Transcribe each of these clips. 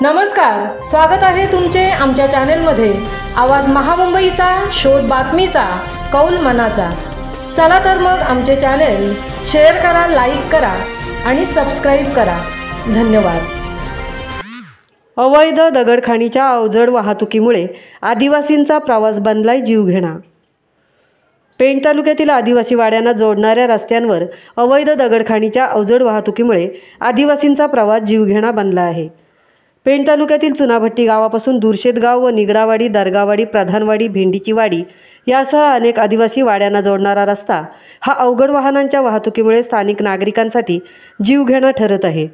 नमस्कार, स्वागत आहे तुमचे आमच्या चॅनेलमध्ये। आवाज महामुंबईचा, शोध बातमीचा, कौल मनाचा। चला तर मग आमचे चॅनेल शेअर करा, लाईक करा आणि सबस्क्राइब करा। धन्यवाद। अवैध दगडखाणीच्या अवजड वाहतुकीमुळे आदिवासींचा प्रवास बनलाय जीवघेणा। पेण तालुक्यातील आदिवासी वाड्यांना जोडणाऱ्या रस्त्यांवर अवैध दगडखाणीच्या अवजड वाहतुकीमुळे आदिवासींचा प्रवास जीवघेणा बनला आहे। पेण तालुक्यातील चुनाभट्टी गावापासून दुर्शेतगाव व निगडावाडी, दरगावाडी, प्रधानवाडी, भेंडीची वाडी यासह अनेक आदिवासी वाड्यांना जोडणारा रस्ता हा अवघड वाहनांच्या वाहतुकीमुळे स्थानिक नागरिकांसाठी जीवघेणा ठरत आहे।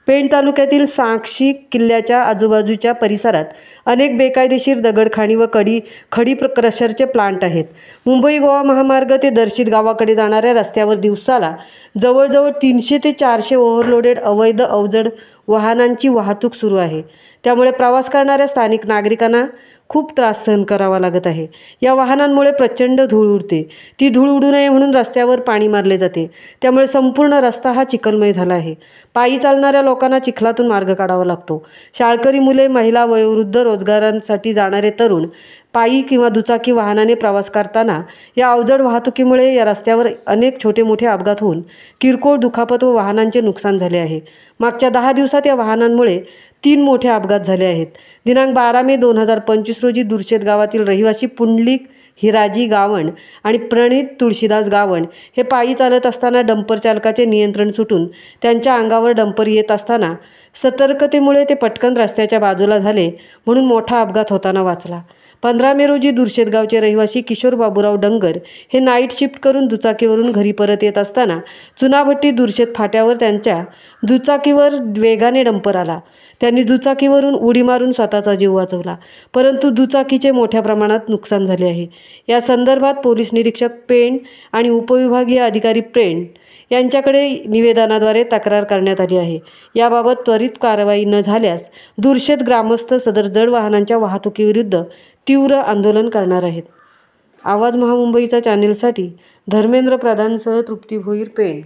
पेण तालुक्यातील साक्षी किल्ल्याच्या आजूबाजूच्या परिसरात अनेक बेकायदेशीर दगडखाणी व खडी क्रशरचे प्लांट आहेत। मुंबई गोवा महामार्ग ते दर्शित गावाकडे जाणाऱ्या रस्त्यावर दिवसाला जवळजवळ 300 ते 400 ओव्हरलोडेड अवैध अवजड वाहनांची वाहतूक सुरू आहे। त्यामुळे प्रवास करणाऱ्या स्थानिक नागरिकांना खूप त्रास सहन करावा लागत आहे। या वाहनांमुळे प्रचंड धूळ उडते। ती धूळ उडू नये म्हणून रस्त्यावर पाणी मारले जाते। त्यामुळे संपूर्ण रस्ता हा चिखलमय झाला आहे। पायी चालणाऱ्या लोकांना चिखलातून मार्ग काढावा लागतो। शाळकरी मुले, महिला, वयोवृद्ध, रोजगारांसाठी जाणारे तरुण पायी किंवा दुचाकी वाहनाने प्रवास करताना या अवजड वाहतुकीमुळे या रस्त्यावर अनेक छोटे मोठे अपघात होऊन किरकोळ दुखापत व वाहनांचे नुकसान झाले आहे। मागच्या 10 दिवसात या वाहनांमुळे 3 मोठे अपघात झाले आहेत। दिनांक 12 मे 2025 रोजी दुर्शेत गावातील रहिवासी पुंडलिक हिराजी गावण आणि प्रणित तुळशीदास गावण हे पायी चालत असताना डंपर चालकाचे नियंत्रण सुटून त्यांच्या अंगावर डंपर येत असताना सतर्कतेमुळे ते पटकन रस्त्याच्या बाजूला झाले, म्हणून मोठा अपघात होताना वाचला। 15 मे रोजी दुर्शेत गावचे रहिवासी किशोर बाबूराव डंगर हे नाईट शिफ्ट करून दुचाकीवरून घरी परत येत असताना चुनाभट्टी दुर्शेत फाट्यावर त्यांच्या दुचाकीवर वेगाने डंपर आला। त्यांनी दुचाकीवरून उडी मारून स्वतःचा जीव वाचवला, परंतु दुचाकीचे मोठ्या प्रमाणात नुकसान झाले आहे। या संदर्भात पोलीस निरीक्षक पेण आणि उपविभागीय अधिकारी पेण यांच्याकडे निवेदनाद्वारे तक्रार करण्यात आली आहे। याबाबत त्वरित कारवाई न झाल्यास दुर्शेत ग्रामस्थ सदर जड वाहनांच्या वाहतुकीविरुद्ध तीव्र आंदोलन करणार आहेत। आवाज महामुंबईचा चॅनेलसाठी धर्मेंद्र प्रधानसह तृप्ती भोईर, पेण।